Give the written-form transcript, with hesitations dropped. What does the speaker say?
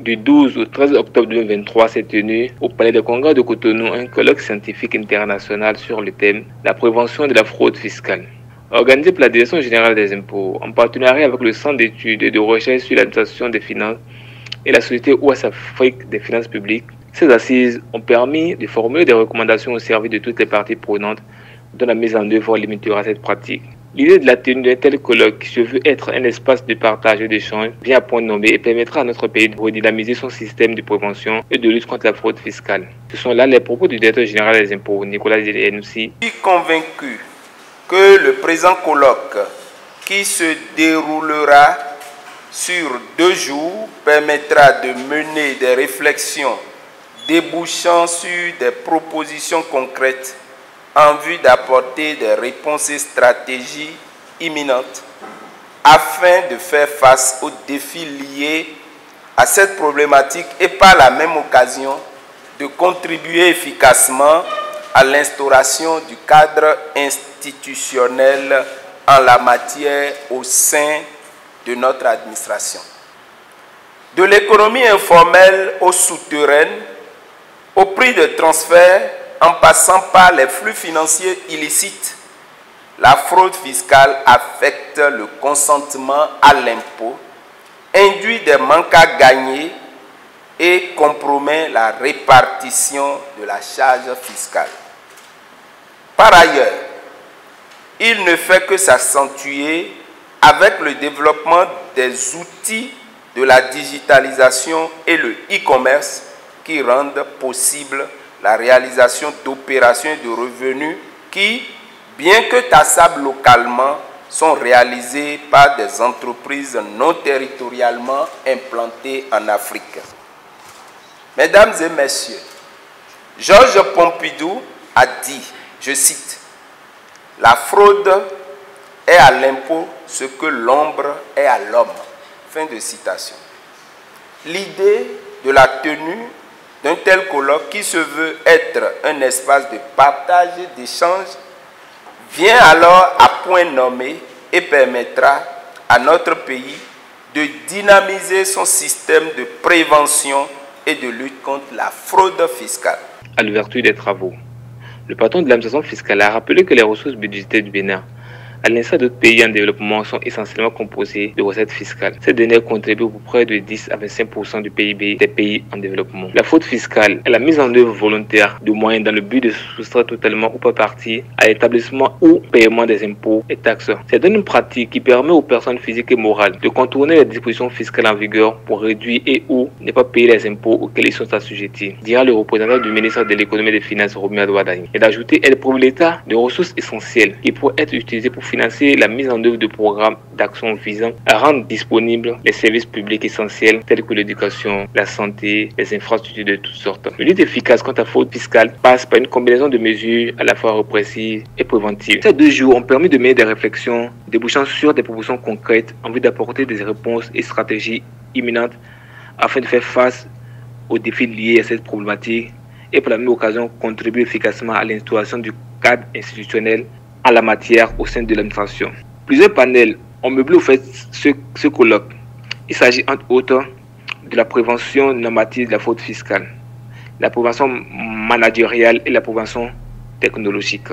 Du 12 au 13 octobre 2023 s'est tenu au Palais de Congrès de Cotonou un colloque scientifique international sur le thème « La prévention de la fraude fiscale ». Organisé par la Direction générale des impôts, en partenariat avec le Centre d'études et de recherche sur l'administration des finances et la Société Ouest-Afrique des finances publiques, ces assises ont permis de formuler des recommandations au service de toutes les parties prenantes dont la mise en œuvre limitera cette pratique. L'idée de la tenue d'un tel colloque, qui se veut être un espace de partage et d'échange, vient à point nommé et permettra à notre pays de redynamiser son système de prévention et de lutte contre la fraude fiscale. Ce sont là les propos du directeur général des impôts, Nicolas Djennoussi. Je suis convaincu que le présent colloque, qui se déroulera sur 2 jours, permettra de mener des réflexions débouchant sur des propositions concrètes en vue d'apporter des réponses et stratégies imminentes afin de faire face aux défis liés à cette problématique et par la même occasion de contribuer efficacement à l'instauration du cadre institutionnel en la matière au sein de notre administration. De l'économie informelle aux souterraines, au prix de transfert, en passant par les flux financiers illicites, la fraude fiscale affecte le consentement à l'impôt, induit des manques à gagner et compromet la répartition de la charge fiscale. Par ailleurs, il ne fait que s'accentuer avec le développement des outils de la digitalisation et le e-commerce qui rendent possible la réalisation d'opérations et de revenus qui, bien que tassables localement, sont réalisées par des entreprises non territorialement implantées en Afrique. Mesdames et messieurs, Georges Pompidou a dit, je cite, « La fraude est à l'impôt ce que l'ombre est à l'homme ». Fin de citation. L'idée de la tenue d'un tel colloque qui se veut être un espace de partage et d'échange vient alors à point nommé et permettra à notre pays de dynamiser son système de prévention et de lutte contre la fraude fiscale. À l'ouverture des travaux, le patron de l'administration fiscale a rappelé que les ressources budgétaires du Bénin, à l'instar d'autres pays en développement, sont essentiellement composées de recettes fiscales. Ces dernières contribuent pour près de 10 à 25% du PIB des pays en développement. La fraude fiscale est la mise en œuvre volontaire de moyens dans le but de soustraire totalement ou pas partie à l'établissement ou paiement des impôts et taxes. C'est une pratique qui permet aux personnes physiques et morales de contourner les dispositions fiscales en vigueur pour réduire et ou ne pas payer les impôts auxquels ils sont assujettis, dira le représentant du ministère de l'économie et des finances, Romuald Wadani, et d'ajouter elle prouve l'État de ressources essentielles qui pourraient être utilisées pour financer la mise en œuvre de programmes d'action visant à rendre disponibles les services publics essentiels tels que l'éducation, la santé, les infrastructures de toutes sortes. Une lutte efficace contre la fraude fiscale passe par une combinaison de mesures à la fois répressives et préventives. Ces 2 jours ont permis de mener des réflexions débouchant sur des propositions concrètes en vue d'apporter des réponses et stratégies imminentes afin de faire face aux défis liés à cette problématique et par la même occasion contribuer efficacement à l'instauration du cadre institutionnel en la matière au sein de l'administration. Plusieurs panels ont meublé au fait ce colloque. Il s'agit entre autres de la prévention normative de la fraude fiscale, la prévention managériale et la prévention technologique.